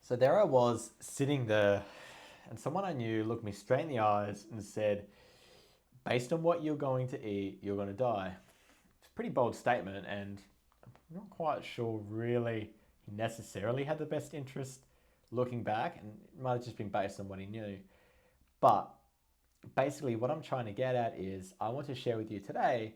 So there I was sitting there, and someone I knew looked me straight in the eyes and said, based on what you're going to eat, you're going to die. It's a pretty bold statement, and I'm not quite sure really he necessarily had the best interest looking back, and it might have just been based on what he knew. But basically, what I'm trying to get at is I want to share with you today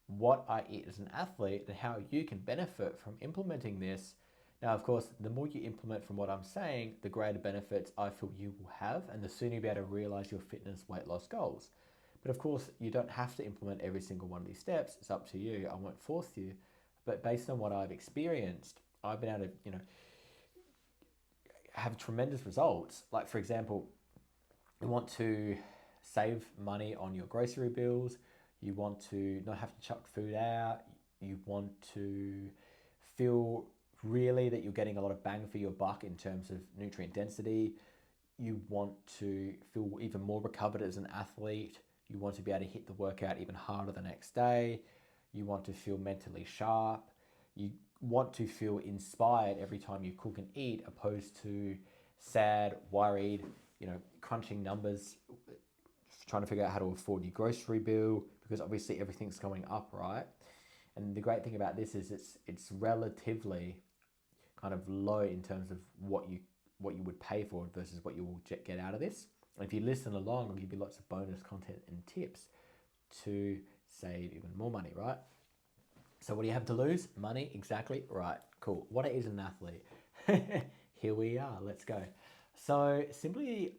what I eat as an athlete and how you can benefit from implementing this. Now, of course, the more you implement from what I'm saying, the greater benefits I feel you will have, and the sooner you'll be able to realize your fitness weight loss goals. But of course, you don't have to implement every single one of these steps. It's up to you. I won't force you. But based on what I've experienced, I've been able to, have tremendous results. Like, for example, you want to save money on your grocery bills. You want to not have to chuck food out. You want to feel really that you're getting a lot of bang for your buck in terms of nutrient density. You want to feel even more recovered as an athlete. You want to be able to hit the workout even harder the next day. You want to feel mentally sharp. You want to feel inspired every time you cook and eat, opposed to sad, worried, crunching numbers, trying to figure out how to afford your grocery bill, because obviously everything's going up, right? And the great thing about this is it's relatively kind of low in terms of what you would pay for it versus what you will get out of this. And if you listen along, I'll give you lots of bonus content and tips to save even more money, right? So what do you have to lose? Money, exactly right. Cool. What is an athlete? Here we are. Let's go. So simply,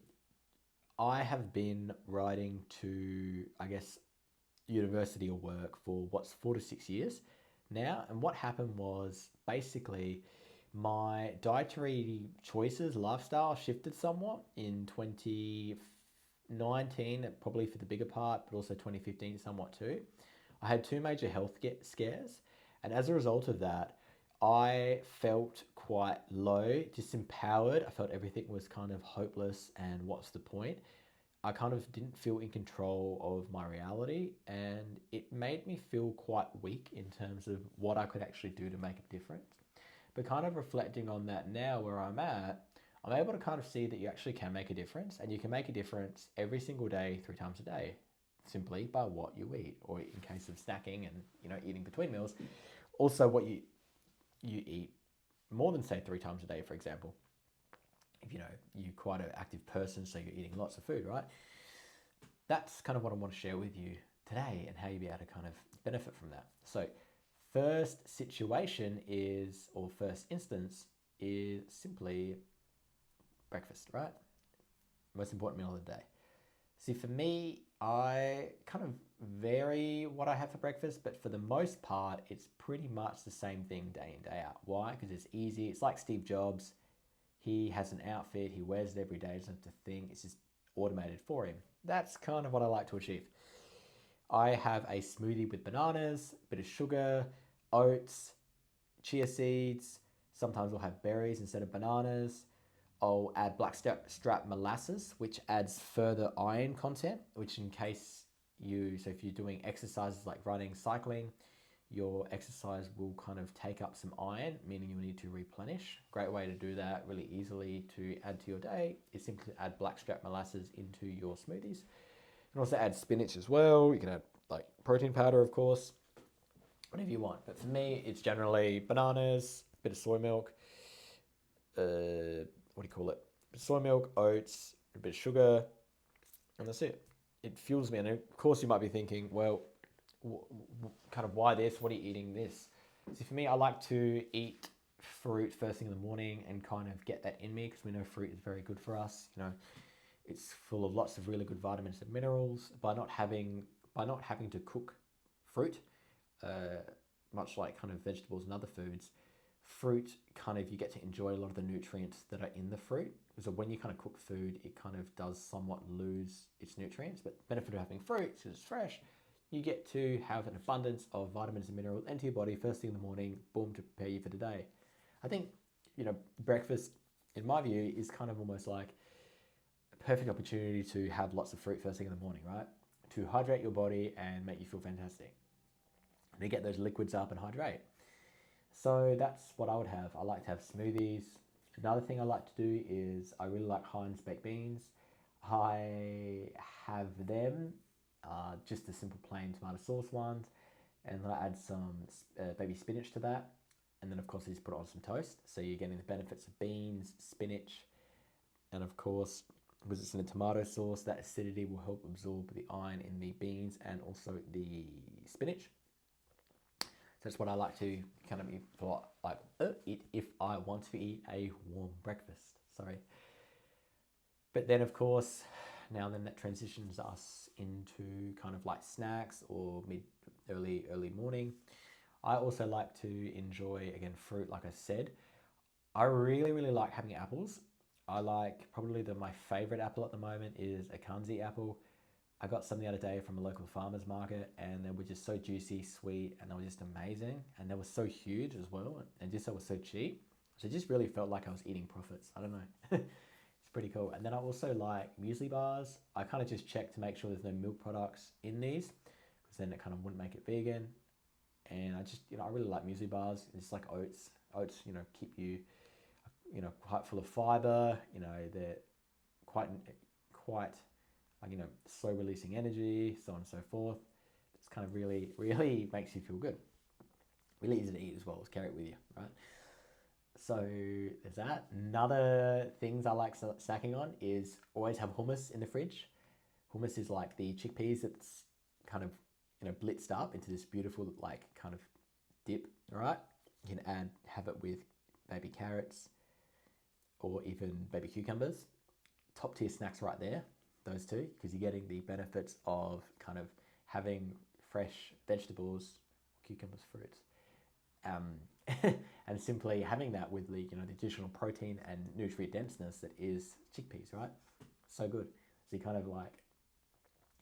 I have been writing to, I guess, university or work for what's 4 to 6 years now. And what happened was basically my dietary choices, lifestyle shifted somewhat in 2019, probably for the bigger part, but also 2015 somewhat too. I had two major health scares, and as a result of that, I felt quite low, disempowered. I felt everything was kind of hopeless, and what's the point? I kind of didn't feel in control of my reality, and it made me feel quite weak in terms of what I could actually do to make a difference. But kind of reflecting on that now where I'm at, I'm able to kind of see that you actually can make a difference, and you can make a difference every single day, 3 times a day, simply by what you eat, or in case of snacking and eating between meals, also what you eat more than say 3 times a day, for example. If you're quite an active person, so you're eating lots of food, right? That's kind of what I want to share with you today, and how you'll be able to kind of benefit from that. So first situation is, or first instance is simply breakfast, right? Most important meal of the day. See, for me, I kind of vary what I have for breakfast, but for the most part, it's pretty much the same thing day in, day out. Why? Because it's easy. It's like Steve Jobs. He has an outfit, he wears it every day, doesn't have to think, it's just automated for him. That's kind of what I like to achieve. I have a smoothie with bananas, a bit of sugar, oats, chia seeds. Sometimes I'll have berries instead of bananas. I'll add blackstrap molasses, which adds further iron content, which in case so if you're doing exercises like running, cycling, your exercise will kind of take up some iron, meaning you'll need to replenish. Great way to do that really easily to add to your day is simply add blackstrap molasses into your smoothies. You can also add spinach as well. You can add like protein powder, of course, whatever you want. But for me, it's generally bananas, a bit of soy milk, what do you call it? Soy milk, oats, a bit of sugar, and that's it. It fuels me. And of course, you might be thinking, well, kind of why this? What are you eating this? So for me, I like to eat fruit first thing in the morning and kind of get that in me, because we know fruit is very good for us. It's full of lots of really good vitamins and minerals. By not having to cook fruit, much like kind of vegetables and other foods, fruit kind of you get to enjoy a lot of the nutrients that are in the fruit. So when you kind of cook food, it kind of does somewhat lose its nutrients. But the benefit of having fruit, because it's fresh, you get to have an abundance of vitamins and minerals into your body first thing in the morning, boom, to prepare you for the day. I think, breakfast, in my view, is kind of almost like a perfect opportunity to have lots of fruit first thing in the morning, right? To hydrate your body and make you feel fantastic. And to get those liquids up and hydrate. So that's what I would have. I like to have smoothies Another thing I like to do is I really like Heinz baked beans. I have them, just the simple plain tomato sauce ones, and then I add some baby spinach to that, and then of course I just put it on some toast. So you're getting the benefits of beans, spinach, and of course, because it's in a tomato sauce, that acidity will help absorb the iron in the beans and also the spinach. So that's what I like to kind of eat for, like eat if I want to eat a warm breakfast. Sorry. But then, of course, now then that transitions us into kind of like snacks or early morning. I also like to enjoy, again, fruit, like I said. I really like having apples. I like probably my favorite apple at the moment is a Kanzi apple. I got some the other day from a local farmer's market and they were just so juicy, sweet, and they were just amazing. And they were so huge as well. And just so it was so cheap. So it just really felt like I was eating profits. I don't know. It's pretty cool. And then I also like muesli bars. I kind of just check to make sure there's no milk products in these because then it kind of wouldn't make it vegan. And I just, I really like muesli bars. It's like oats. Oats, keep you, quite full of fiber. They're quite slow releasing energy, so on and so forth. It's kind of really makes you feel good. Really easy to eat as well. Just carry it with you, right? So there's that. Another things I like snacking on is always have hummus in the fridge. Hummus is like the chickpeas that's kind of blitzed up into this beautiful like kind of dip. All right, you can have it with baby carrots or even baby cucumbers. Top tier snacks right there, those two, because you're getting the benefits of kind of having fresh vegetables, cucumbers, fruits, and simply having that with the the additional protein and nutrient denseness that is chickpeas, right? So good. So you kind of like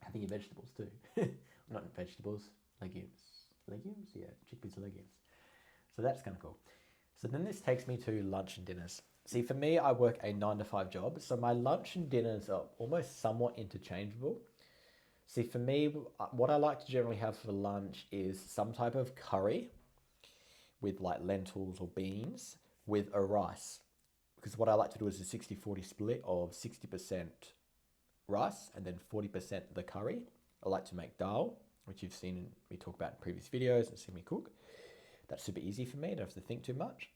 having your vegetables too. Not vegetables, legumes. Legumes? Yeah, chickpeas are legumes. So that's kind of cool. So then this takes me to lunch and dinners. See, for me, I work a 9 to 5 job, so my lunch and dinners are almost somewhat interchangeable. See, for me, what I like to generally have for lunch is some type of curry with like lentils or beans with a rice. Because what I like to do is a 60-40 split of 60% rice and then 40% the curry. I like to make dal, which you've seen me talk about in previous videos and seen me cook. That's super easy for me. I don't have to think too much.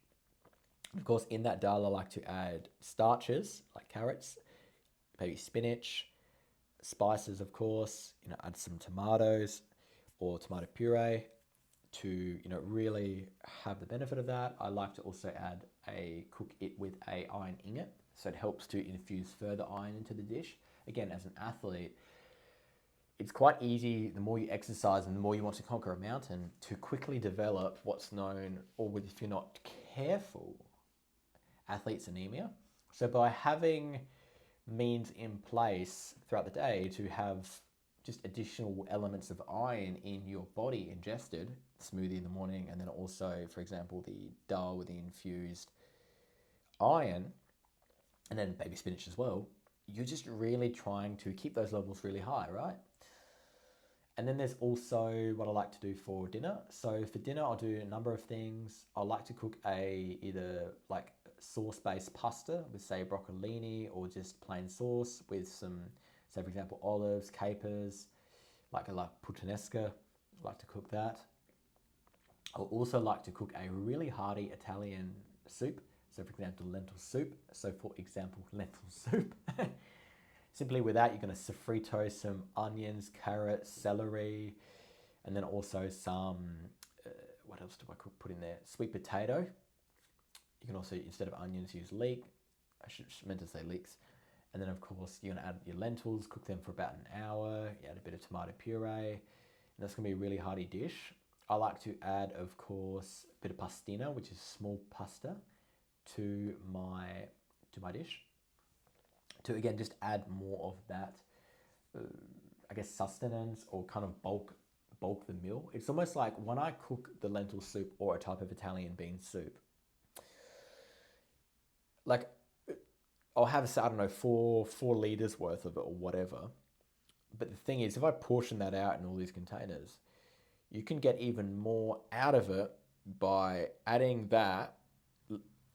Of course, in that dal, I like to add starches like carrots, maybe spinach, spices, of course. Add some tomatoes or tomato puree to really have the benefit of that. I like to also cook it with a iron ingot, so it helps to infuse further iron into the dish. Again, as an athlete, it's quite easy, the more you exercise and the more you want to conquer a mountain, to quickly develop what's known, or if you're not careful, athlete's anemia. So by having means in place throughout the day to have just additional elements of iron in your body ingested, smoothie in the morning, and then also, for example, the dal with the infused iron, and then baby spinach as well, you're just really trying to keep those levels really high, right? And then there's also what I like to do for dinner. So for dinner, I'll do a number of things. I like to cook either like sauce-based pasta with say broccolini or just plain sauce with some, say for example, olives, capers, like I like puttanesca. I like to cook that. I'll also like to cook a really hearty Italian soup. So for example, lentil soup. So for example, lentil soup. Simply with that, you're going to sofrito some onions, carrots, celery, and then also some, what else do I put in there? Sweet potato. You can also, instead of onions, use leek. I meant to say leeks. And then, of course, you're going to add your lentils, cook them for about an hour. You add a bit of tomato puree. And that's going to be a really hearty dish. I like to add, of course, a bit of pastina, which is small pasta, to my dish. To, again, just add more of that, I guess, sustenance or kind of bulk the meal. It's almost like when I cook the lentil soup or a type of Italian bean soup, like I'll have, I don't know, four liters worth of it or whatever. But the thing is, if I portion that out in all these containers, you can get even more out of it by adding that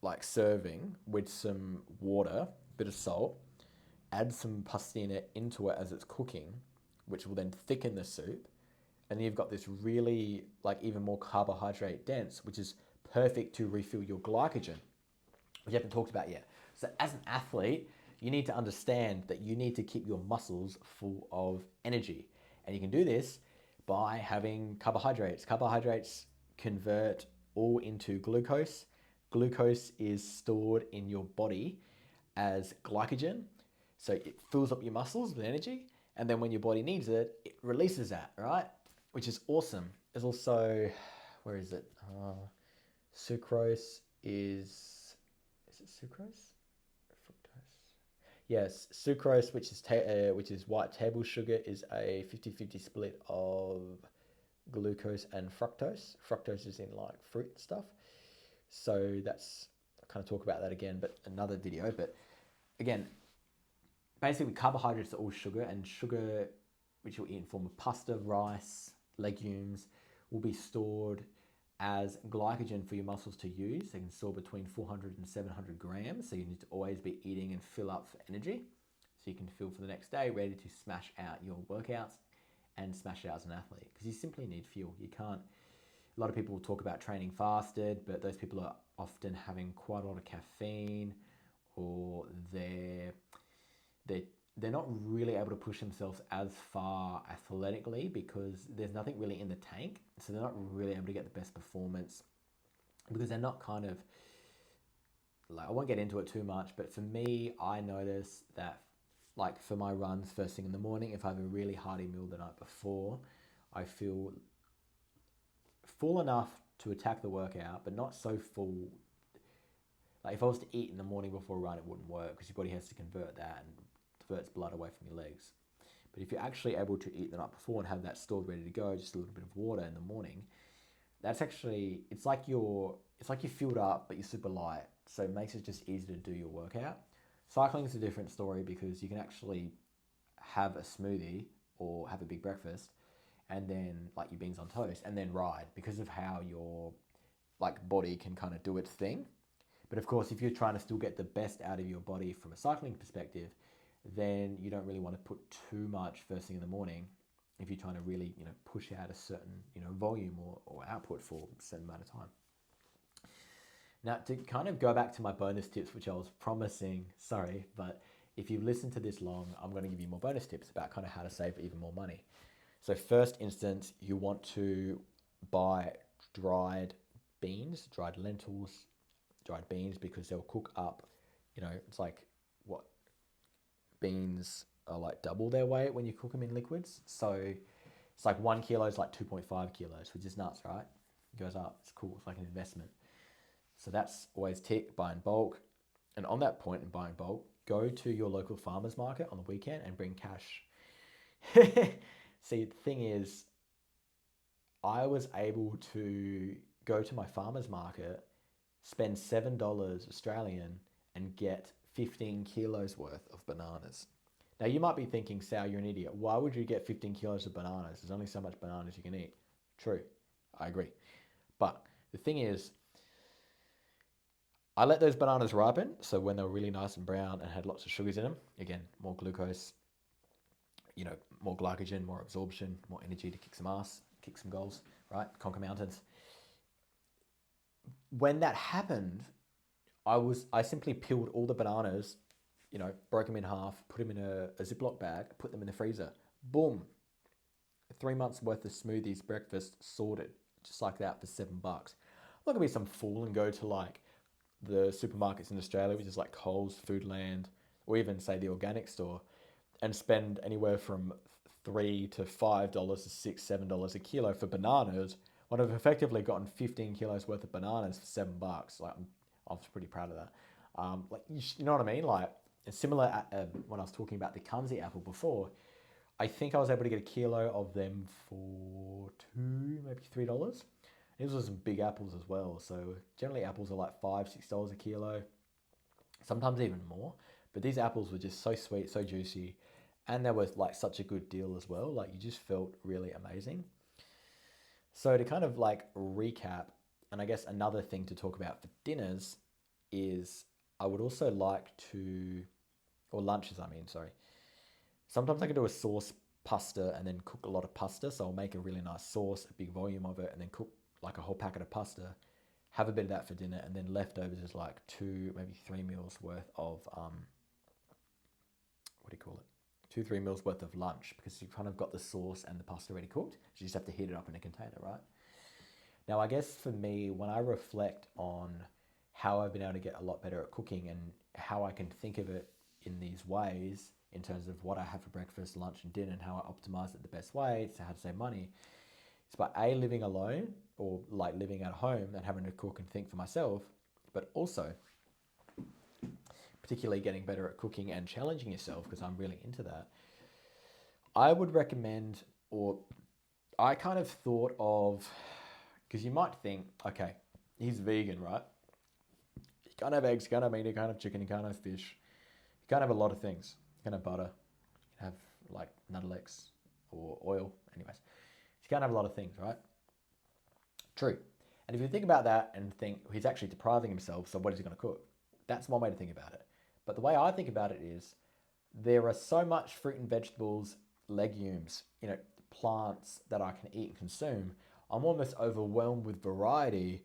like serving with some water, bit of salt, add some pastina into it as it's cooking, which will then thicken the soup. And then you've got this really like even more carbohydrate dense, which is perfect to refill your glycogen, which you haven't talked about yet. So as an athlete, you need to understand that you need to keep your muscles full of energy. And you can do this by having carbohydrates. Carbohydrates convert all into glucose. Glucose is stored in your body as glycogen. So it fills up your muscles with energy. And then when your body needs it, it releases that, right? Which is awesome. There's also, where is it? Sucrose is it sucrose? Fructose. Yes, sucrose, which is white table sugar, is a 50-50 split of glucose and fructose. Fructose is in like fruit stuff. So that's, I'll kind of talk about that again, but another video. But again, basically carbohydrates are all sugar, and sugar, which you'll eat in form of pasta, rice, legumes, will be stored as glycogen for your muscles to use. They can store between 400 and 700 grams, so you need to always be eating and fill up for energy, so you can feel for the next day, ready to smash out your workouts and smash out as an athlete, because you simply need fuel. You can't, a lot of people will talk about training fasted, but those people are often having quite a lot of caffeine, or they're not really able to push themselves as far athletically because there's nothing really in the tank. So they're not really able to get the best performance because they're not kind of like, I won't get into it too much, but for me, I notice that like for my runs first thing in the morning, if I have a really hearty meal the night before, I feel full enough to attack the workout, but not so full. Like if I was to eat in the morning before a run, it wouldn't work because your body has to convert that and diverts blood away from your legs. But if you're actually able to eat the night before and have that stored ready to go, just a little bit of water in the morning, that's actually, it's like you're filled up, but you're super light. So it makes it just easy to do your workout. Cycling is a different story because you can actually have a smoothie or have a big breakfast and then like your beans on toast and then ride because of how your like body can kind of do its thing. But of course, if you're trying to still get the best out of your body from a cycling perspective, then you don't really want to put too much first thing in the morning if you're trying to really, push out a certain, volume or output for a certain amount of time. Now, to kind of go back to my bonus tips, which I was promising, sorry, but if you've listened to this long, I'm going to give you more bonus tips about kind of how to save even more money. So first instance, you want to buy dried beans, dried lentils, dried beans, because they'll cook up, it's like what beans are like double their weight when you cook them in liquids. So it's like 1 kilo is like 2.5 kilos, which is nuts, right? It goes up. It's cool. It's like an investment. So that's always tick, buy in bulk. And on that point in buying bulk, go to your local farmer's market on the weekend and bring cash. See, the thing is, I was able to go to my farmer's market, spend $7 Australian, and get 15 kilos worth of bananas. Now, you might be thinking, Sal, you're an idiot. Why would you get 15 kilos of bananas? There's only so much bananas you can eat. True, I agree. But the thing is, I let those bananas ripen, so when they were really nice and brown and had lots of sugars in them, again, more glucose, more glycogen, more absorption, more energy to kick some ass, kick some goals, right? Conquer mountains. When that happened, I simply peeled all the bananas, broke them in half, put them in a Ziploc bag, put them in the freezer. Boom. 3 months worth of smoothies, breakfast sorted, just like that for $7. I'm not gonna be some fool and go to like the supermarkets in Australia, which is like Coles, Foodland, or even say the organic store, and spend anywhere from $3 to $5 to $6, $7 a kilo for bananas, when I've effectively gotten 15 kilos worth of bananas for $7. Like I'm pretty proud of that. Like you know what I mean? Like similar when I was talking about the Kanzi apple before, I think I was able to get a kilo of them for $2, maybe $3. These were some big apples as well. So generally apples are like $5, $6 a kilo, sometimes even more. But these apples were just so sweet, so juicy, and they were like such a good deal as well. Like you just felt really amazing. So to kind of like recap, and I guess another thing to talk about for dinners is I would also like to, or lunches, I mean, sorry. Sometimes I can do a sauce pasta and then cook a lot of pasta. So I'll make a really nice sauce, a big volume of it, and then cook like a whole packet of pasta, have a bit of that for dinner, and then leftovers is like 2, maybe 3 meals worth of, what do you call it? 2, 3 meals worth of lunch because you've kind of got the sauce and the pasta already cooked. You just have to heat it up in a container, right? Now, I guess for me, when I reflect on how I've been able to get a lot better at cooking and how I can think of it in these ways, in terms of what I have for breakfast, lunch, and dinner, and how I optimize it the best way to how to save money, it's by A, living alone or like living at home and having to cook and think for myself, but also particularly getting better at cooking and challenging yourself because I'm really into that. I would recommend, or I kind of thought of, because you might think, okay, he's vegan, right? You can't have eggs, you can't have meat, you can't have chicken, you can't have fish, you can't have a lot of things. You can have butter, you can have like Nuttelex or oil, anyways. You can't have a lot of things, right? True. And if you think about that and think he's actually depriving himself, so what is he going to cook? That's one way to think about it. But the way I think about it is there are so much fruit and vegetables, legumes, plants that I can eat and consume. I'm almost overwhelmed with variety.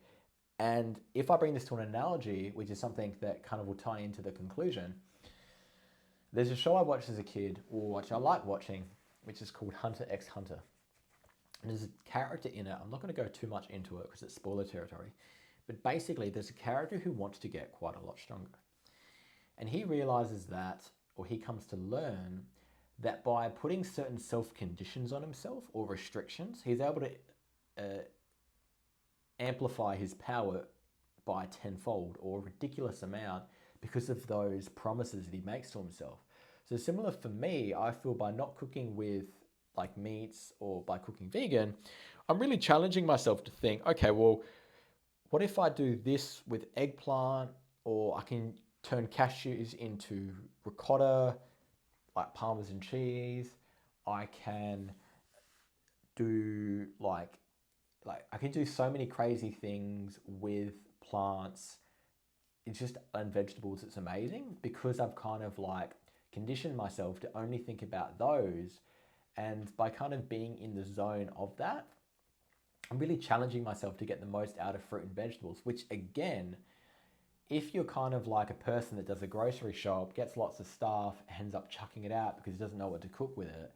And if I bring this to an analogy, which is something that kind of will tie into the conclusion, there's a show I watched as a kid, or which I like watching, which is called Hunter x Hunter. And there's a character in it, I'm not going to go too much into it because it's spoiler territory, but basically there's a character who wants to get quite a lot stronger. And he realizes that, or he comes to learn that by putting certain self-conditions on himself or restrictions, he's able to amplify his power by tenfold or a ridiculous amount because of those promises that he makes to himself. So similar for me, I feel by not cooking with like meats or by cooking vegan, I'm really challenging myself to think, okay, well, what if I do this with eggplant, or I can turn cashews into ricotta, like parmesan cheese. I can do like I can do so many crazy things with plants. It's just and vegetables. It's amazing because I've kind of like conditioned myself to only think about those, and by kind of being in the zone of that, I'm really challenging myself to get the most out of fruit and vegetables, which again, if you're kind of like a person that does a grocery shop, gets lots of stuff, ends up chucking it out because he doesn't know what to cook with it,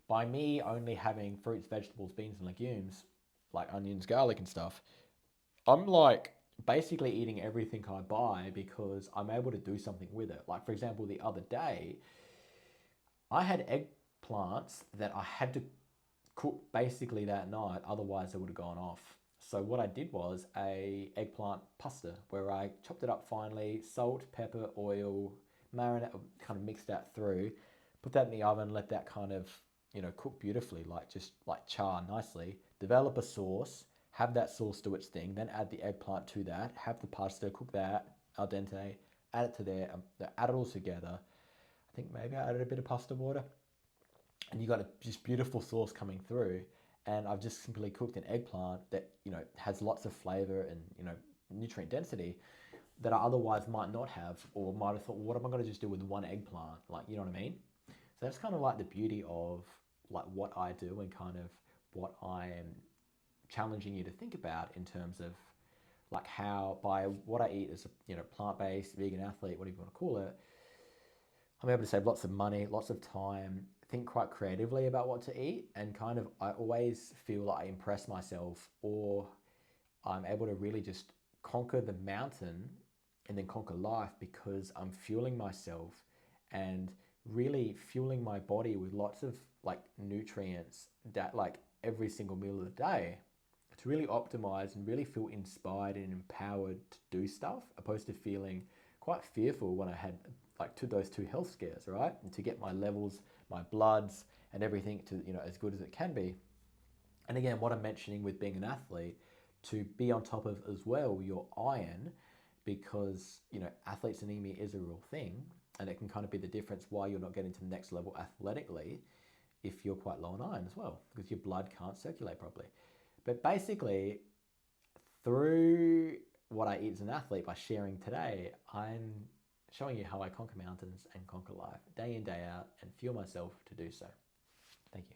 by me only having fruits, vegetables, beans, and legumes, like onions, garlic, and stuff, I'm like basically eating everything I buy because I'm able to do something with it. Like, for example, the other day, I had eggplants that I had to cook basically that night, otherwise they would have gone off. So what I did was a eggplant pasta where I chopped it up finely, salt, pepper, oil, marinate, kind of mixed that through, put that in the oven, let that kind of, cook beautifully, like just like char nicely, develop a sauce, have that sauce do its thing, then add the eggplant to that, have the pasta, cook that al dente, add it to there, add it all together. I think maybe I added a bit of pasta water, and you got just beautiful sauce coming through. And I've just simply cooked an eggplant that has lots of flavor and nutrient density that I otherwise might not have, or might have thought, well, what am I going to just do with one eggplant? Like, you know what I mean? So that's kind of like the beauty of like what I do and kind of what I am challenging you to think about in terms of like how by what I eat as a plant-based vegan athlete, whatever you want to call it, I'm able to save lots of money, lots of time, think quite creatively about what to eat, and kind of I always feel like I impress myself, or I'm able to really just conquer the mountain and then conquer life because I'm fueling myself and really fueling my body with lots of like nutrients that like every single meal of the day to really optimize and really feel inspired and empowered to do stuff, opposed to feeling quite fearful when I had like those two health scares, right? And to get my levels, my bloods, and everything to as good as it can be. And again, what I'm mentioning with being an athlete, to be on top of as well your iron, because athlete's anemia is a real thing, and it can kind of be the difference why you're not getting to the next level athletically if you're quite low on iron as well, because your blood can't circulate properly. But basically, through what I eat as an athlete by sharing today, I'm showing you how I conquer mountains and conquer life day in, day out, and fuel myself to do so. Thank you.